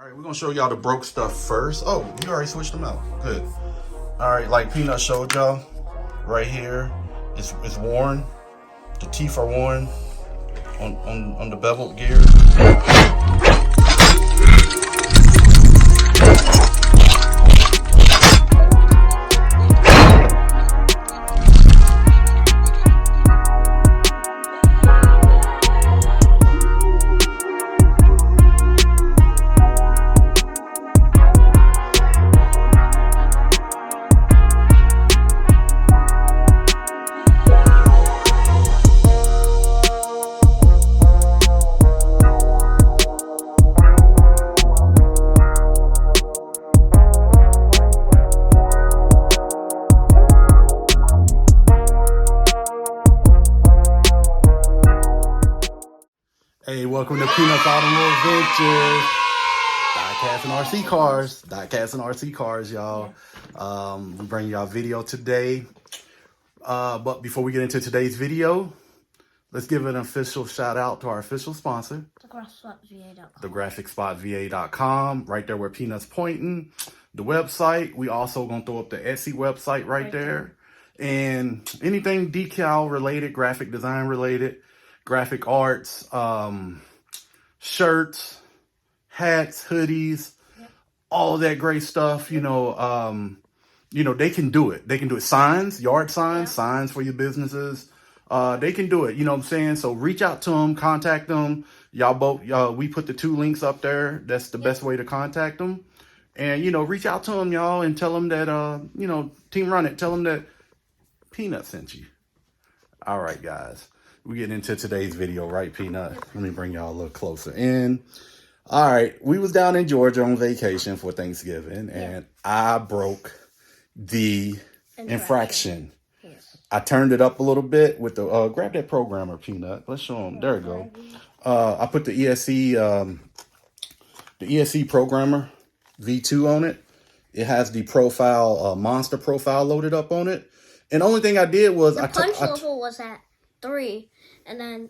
All right, we're gonna show y'all the broke stuff first. Oh, you already switched them out. Good. All right, like Peanut showed y'all, right here, it's worn. The teeth are worn on the beveled gear. Hey, welcome to Peanut's Automotive Ventures. Diecast and RC cars. Diecast and RC cars, y'all. We bring y'all video today. But before we get into today's video, let's give an official shout out to our official sponsor, thegraphicspotva.com. Right there where Peanut's pointing. The website. We also gonna throw up the Etsy website right there. And anything decal related, graphic design related, graphic arts, shirts, hats, hoodies, all of that great stuff. You know, they can do it. They can do it. Signs, yard signs, signs for your businesses. They can do it. You know what I'm saying? So reach out to them, contact them. Y'all both, we put the 2 links up there. That's the best way to contact them. And, you know, reach out to them, y'all, and tell them that, Team Run It, tell them that Peanut sent you. All right, guys. We get into today's video, right, Peanut? Let me bring y'all a little closer in. All right, we was down in Georgia on vacation for Thanksgiving, and I broke the infraction. Yes. I turned it up a little bit with the, grab that programmer, Peanut. Let's show them. There we go. I put the ESC programmer V2 on it. It has the profile, monster profile loaded up on it. And the only thing I did was the punch level was at 3, and then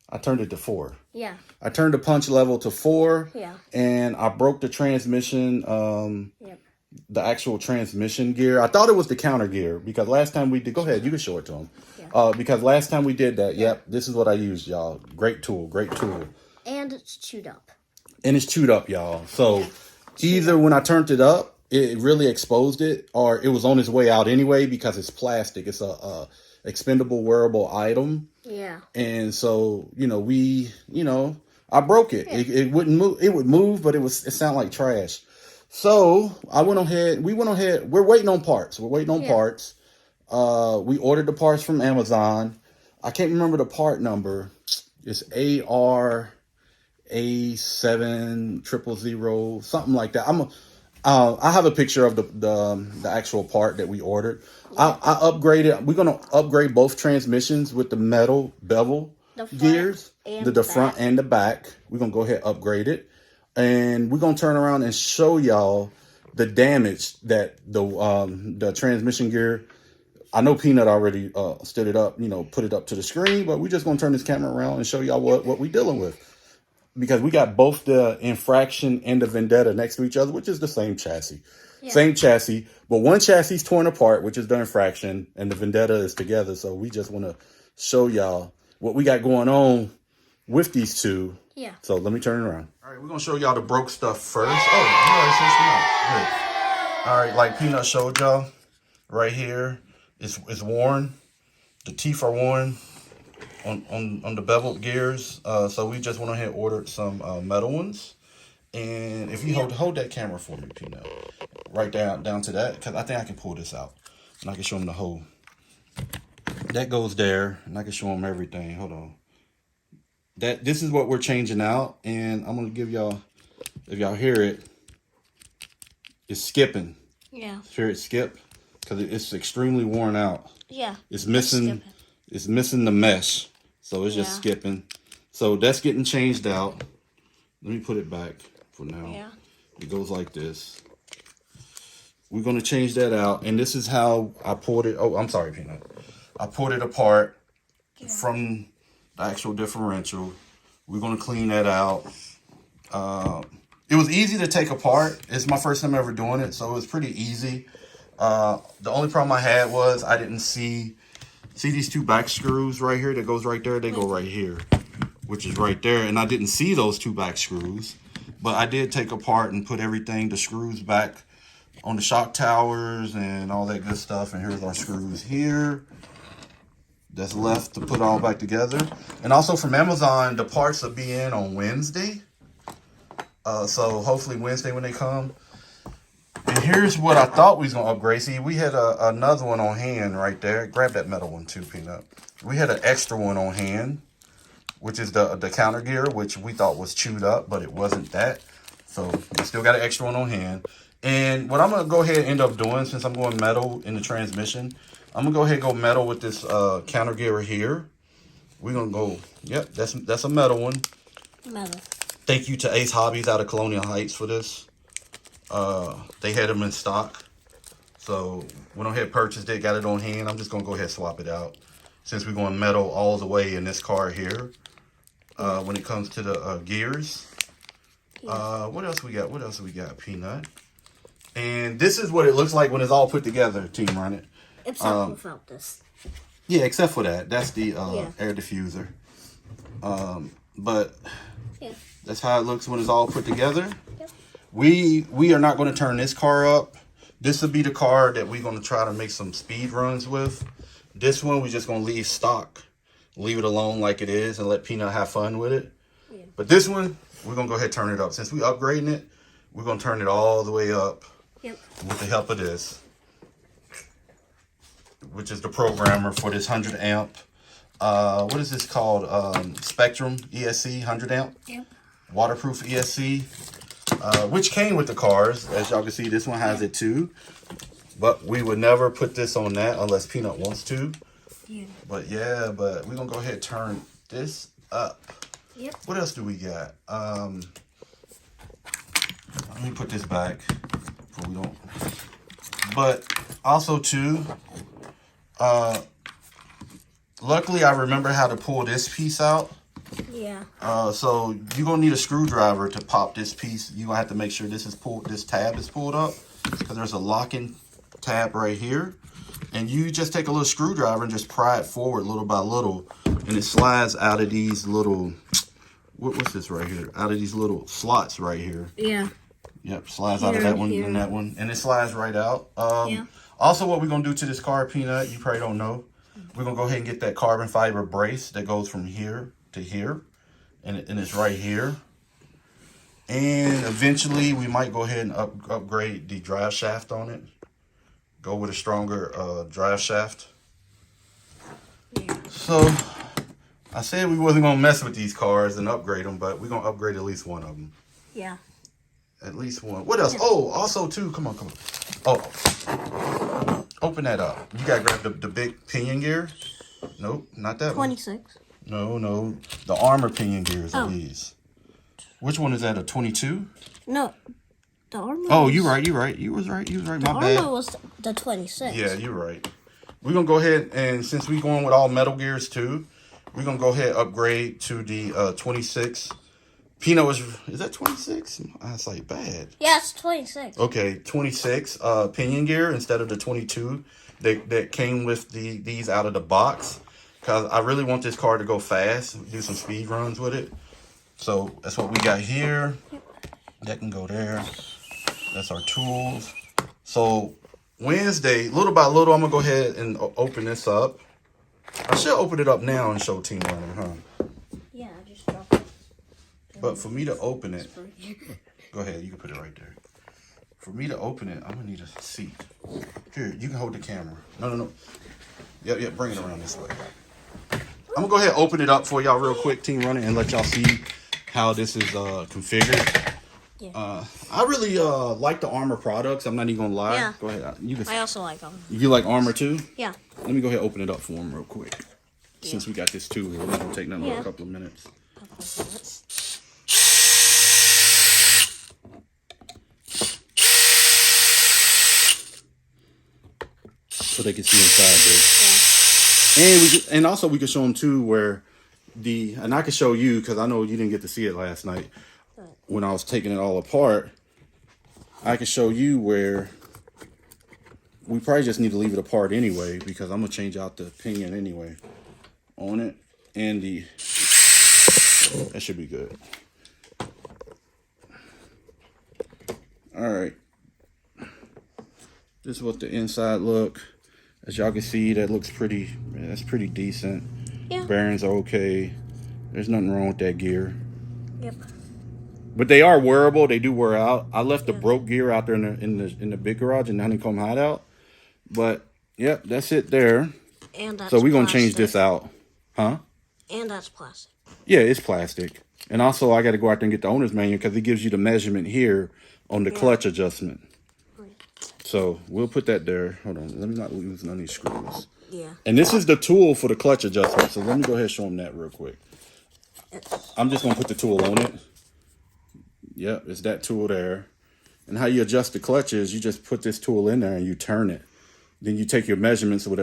I turned it to 4. Yeah. I turned the punch level to 4. Yeah. And I broke the transmission, the actual transmission gear. I thought it was the counter gear because last time we did, go ahead, you can show it to them. Yeah. Because last time we did that, this is what I used, y'all. Great tool, great tool. And it's chewed up. And it's chewed up, y'all. So either when I turned it up, it really exposed it, or it was on its way out anyway because it's plastic. It's a expendable wearable item. Yeah. And so, I broke it. Yeah. It wouldn't move. It would move, but it sounded like trash. So we went ahead. We're waiting on parts. We ordered the parts from Amazon. I can't remember the part number. It's ARRMA something like that. I have a picture of the actual part that we ordered. I upgraded. We're gonna upgrade both transmissions with the metal bevel gears, the front and the back. We're gonna go ahead and upgrade it, and we're gonna turn around and show y'all the damage that the transmission gear. I know Peanut already stood it up, put it up to the screen, but we're just gonna turn this camera around and show y'all what we're dealing with. Because we got both the Infraction and the Vendetta next to each other, which is the same chassis. Yeah. Same chassis, but one chassis is torn apart, which is the Infraction, and the Vendetta is together. So we just want to show y'all what we got going on with these two. Yeah. So let me turn it around. All right, we're going to show y'all the broke stuff first. Oh, you already switched them out. Good. All right, like Peanut showed y'all, right here, it's worn. The teeth are worn. On the beveled gears, so we just went ahead and ordered some metal ones. And if you hold that camera for me, Peanut, right down to that, because I think I can pull this out and I can show them the hole. That goes there, and I can show them everything. Hold on. This is what we're changing out, and I'm gonna give y'all, if y'all hear it, it's skipping. Yeah. Hear it skip because it's extremely worn out. Yeah. It's missing the mesh. So it's just skipping. So that's getting changed out. Let me put it back for now. Yeah. It goes like this. We're going to change that out. And this is how I pulled it. Oh, I'm sorry, Peanut. I pulled it apart from the actual differential. We're going to clean that out. It was easy to take apart. It's my first time ever doing it, so it was pretty easy. The only problem I had was I didn't see these two back screws right here that goes right there. They go right here, which is right there. And I didn't see those two back screws, but I did take apart and put everything, the screws back on the shock towers and all that good stuff. And here's our screws here that's left to put all back together. And also from Amazon, the parts will be in on Wednesday. So hopefully Wednesday when they come. And here's what I thought we was going to upgrade. See, we had another one on hand right there. Grab that metal one too, Peanut. We had an extra one on hand, which is the counter gear, which we thought was chewed up, but it wasn't that. So we still got an extra one on hand. And what I'm going to go ahead and end up doing, since I'm going metal in the transmission, I'm going to go ahead and go metal with this counter gear here. We're going to go, yep, that's a metal one. Metal. Thank you to Ace Hobbies out of Colonial Heights for this. They had them in stock. So went ahead and purchased it, got it on hand. I'm just going to go ahead and swap it out. Since we're going metal all the way in this car here. When it comes to the gears. What else we got? What else we got, Peanut? And this is what it looks like when it's all put together, Team Run It. Except without this. Yeah, except for that. That's the air diffuser. But yeah, that's how it looks when it's all put together. Yep. We are not going to turn this car up. This will be the car that we're going to try to make some speed runs with. This one, we're just going to leave stock. Leave it alone like it is and let Peanut have fun with it. Yeah. But this one, we're going to go ahead and turn it up. Since we're upgrading it, we're going to turn it all the way up. Yep. With the help of this, which is the programmer for this 100 amp. What is this called? Spectrum ESC 100 amp. Yep. Waterproof ESC, which came with the cars. As y'all can see, this one has it too. But we would never put this on that unless Peanut wants to. Yeah. But yeah, but we're going to go ahead and turn this up. Yep. What else do we got? Let me put this back. We don't. But also too, luckily I remember how to pull this piece out. Yeah. So you're gonna need a screwdriver to pop this piece. You're gonna have to make sure this is pulled. This tab is pulled up because there's a locking tab right here, and you just take a little screwdriver and just pry it forward little by little, and it slides out of these little. What's this right here? Out of these little slots right here. Yeah. Yep, slides out of that one and that one. And it slides right out. Yeah. Also, what we're going to do to this car, Peanut, you probably don't know. We're going to go ahead and get that carbon fiber brace that goes from here to here. And it's right here. And eventually, we might go ahead and upgrade the drive shaft on it. Go with a stronger drive shaft. Yeah. So, I said we wasn't going to mess with these cars and upgrade them, but we're going to upgrade at least one of them. Yeah. At least one. What else? Oh, also too. Come on. Oh, open that up. You gotta grab the big pinion gear. Nope, not that 26. one. No. The ARRMA pinion gears are these. Which one is that? A 22? No. The ARRMA. Oh, you're right. You was right. My bad. The ARRMA was the 26. Yeah, you're right. We're gonna go ahead and since we're going with all metal gears too, we're gonna go ahead and upgrade to the 26. Peanut is that 26? That's like bad. Yeah, it's 26. Okay, 26 pinion gear instead of the 22 that came with these out of the box. Because I really want this car to go fast, do some speed runs with it. So that's what we got here. That can go there. That's our tools. So Wednesday, little by little, I'm going to go ahead and open this up. I should open it up now and show Team Runner, huh? Yeah, I just dropped it. But for me to open it, go ahead, you can put it right there. For me to open it, I'm going to need a seat. Here, you can hold the camera. No. Yep, bring it around this way. I'm going to go ahead and open it up for y'all real quick, Team Running, and let y'all see how this is configured. Yeah. I really like the ARRMA products. I'm not even going to lie. Yeah. Go ahead. I also like them. You like ARRMA too? Yeah. Let me go ahead and open it up for them real quick. Yeah. Since we got this too here, it's going to take nothing but a couple of minutes. So they can see inside this. Yeah. And also we can show them too where and I can show you because I know you didn't get to see it last night. when I was taking it all apart, I can show you where we probably just need to leave it apart anyway, because I'm gonna change out the pinion anyway on it, and that should be good. All right, this is what the inside look. As y'all can see, that looks pretty. That's pretty decent. Yeah. Bearings are okay. There's nothing wrong with that gear. Yep. But they are wearable. They do wear out. I left the broke gear out there in the big garage in the honeycomb hideout. But yep, that's it there. And that's so we're gonna plastic. change this out, huh? And that's plastic. Yeah, it's plastic. And also, I got to go out there and get the owner's manual because it gives you the measurement here on the clutch adjustment. So we'll put that there. Hold on, let me not lose none of these screws. Yeah. And this is the tool for the clutch adjustment. So let me go ahead and show them that real quick. I'm just gonna put the tool on it. Yep, it's that tool there. And how you adjust the clutch is you just put this tool in there and you turn it. Then you take your measurements with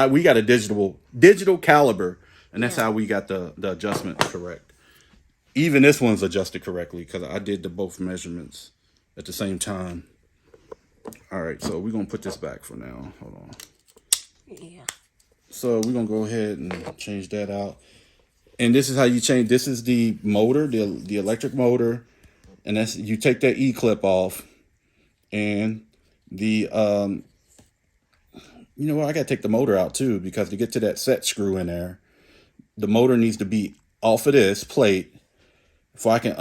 we got a digital caliber, and that's how we got the adjustment correct. Even this one's adjusted correctly because I did the both measurements at the same time. All right, so we're gonna put this back for now. Hold on. Yeah. So we're gonna go ahead and change that out. And this is how you change. This is the motor, the electric motor, and that's you take that E clip off, and the you know what? I gotta take the motor out too because to get to that set screw in there, the motor needs to be off of this plate before I can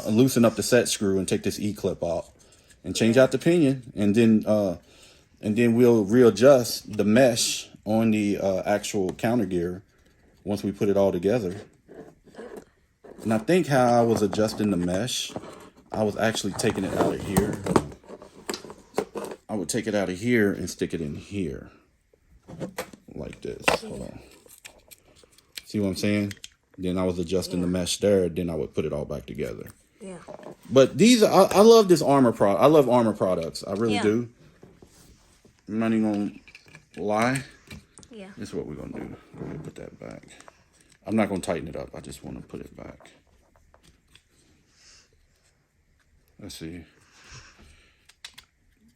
loosen up the set screw and take this E clip off and change out the pinion, and then we'll readjust the mesh on the actual counter gear once we put it all together. And I think how I was adjusting the mesh, I was actually taking it out of here. I would take it out of here and stick it in here. Like this. Hold on. See what I'm saying? Then I was adjusting the mesh there, then I would put it all back together. Yeah. But these, I love this ARRMA product. I love ARRMA products. I really do. I'm not even gonna lie. Yeah. This is what we're gonna do. We're gonna put that back. I'm not gonna tighten it up. I just want to put it back. Let's see.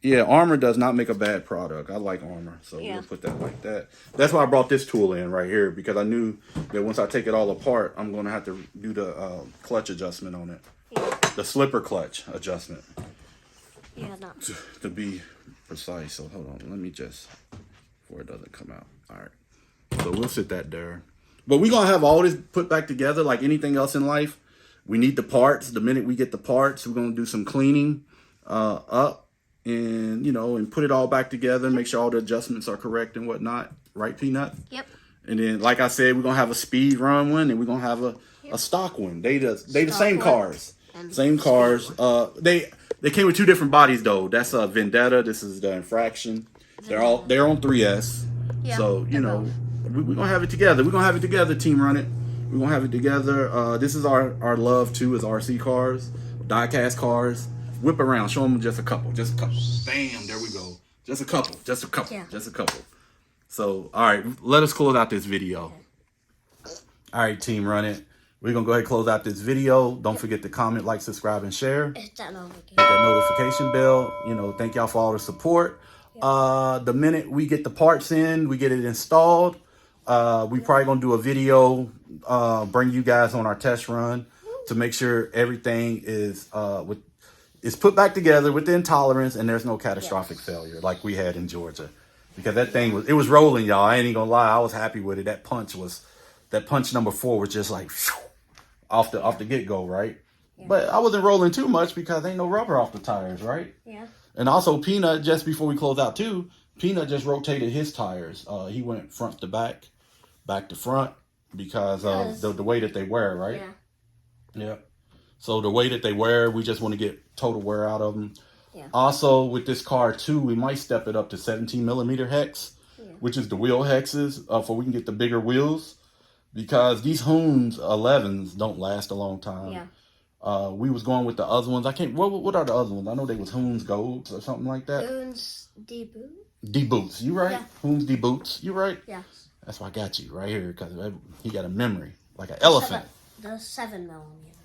Yeah, ARRMA does not make a bad product. I like ARRMA, so we'll put that like that. That's why I brought this tool in right here, because I knew that once I take it all apart, I'm gonna have to do the clutch adjustment on it. Yeah. The slipper clutch adjustment. Yeah, no. To be precise. So hold on, let me just, before it doesn't come out. All right. So we'll sit that there. But we're gonna have all this put back together like anything else in life. We need the parts. The minute we get the parts, we're gonna do some cleaning up and and put it all back together, make sure all the adjustments are correct and whatnot. Right, Peanut? Yep. And then, like I said, we're gonna have a speed run one and we're gonna have a stock one. They the same cars. Same cars. They came with two different bodies though. That's a Vendetta. This is the Infraction. They're on 3S. Yeah, so we're gonna have it together. We're gonna have it together. Team Run It. We're gonna have it together. This is our love too. Is RC cars, diecast cars. Whip around. Show them just a couple. Just a couple. Bam. There we go. Just a couple. Just a couple. Yeah. Just a couple. So all right, let us close out this video. All right, Team Run It. We're going to go ahead and close out this video. Don't forget to comment, like, subscribe, and share. Hit that notification. Hit that notification bell. Thank y'all for all the support. The minute we get the parts in, we get it installed. We probably going to do a video, bring you guys on our test run to make sure everything is put back together within tolerance and there's no catastrophic failure like we had in Georgia. Because that thing was rolling, y'all. I ain't even going to lie. I was happy with it. That punch number 4 was just like, phew, off the get-go, right? Yeah. But I wasn't rolling too much because ain't no rubber off the tires, right? Yeah. And also Peanut, just before we close out too, Peanut just rotated his tires. He went front to back to front because of the way that they wear, right? Yeah. Yeah. So the way that they wear, we just want to get total wear out of them. Yeah. Also with this car too, we might step it up to 17 millimeter hex, which is the wheel hexes, for we can get the bigger wheels. Because these Hoons 11s don't last a long time. Yeah. We was going with the other ones. I can't. What are the other ones? I know they was Hoons Golds or something like that. Hoons D-Boots. D-Boots. You right? Yeah. Hoons D-Boots. You right? Yeah. That's why I got you right here because he got a memory like an elephant. The 7 millimeter.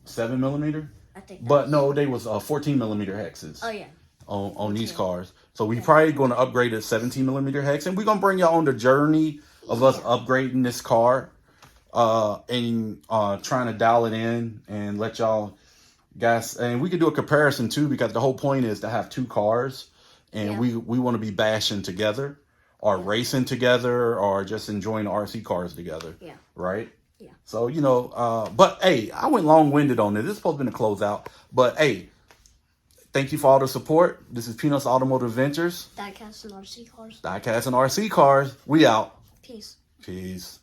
7mm. I think. But no, they was 14mm hexes. Oh yeah. On these cars. So we probably going to upgrade to 17mm hex, and we're gonna bring y'all on the journey of us upgrading this car, and trying to dial it in and let y'all guys, and we could do a comparison too, because the whole point is to have two cars, and we want to be bashing together, or racing together, or just enjoying RC cars together. Yeah. Right. Yeah. So but hey, I went long-winded on this. This is supposed to be a closeout, but hey. Thank you for all the support. This is Peanuts Automotive Ventures. Diecast and RC cars. Diecast and RC cars. We out. Peace. Peace.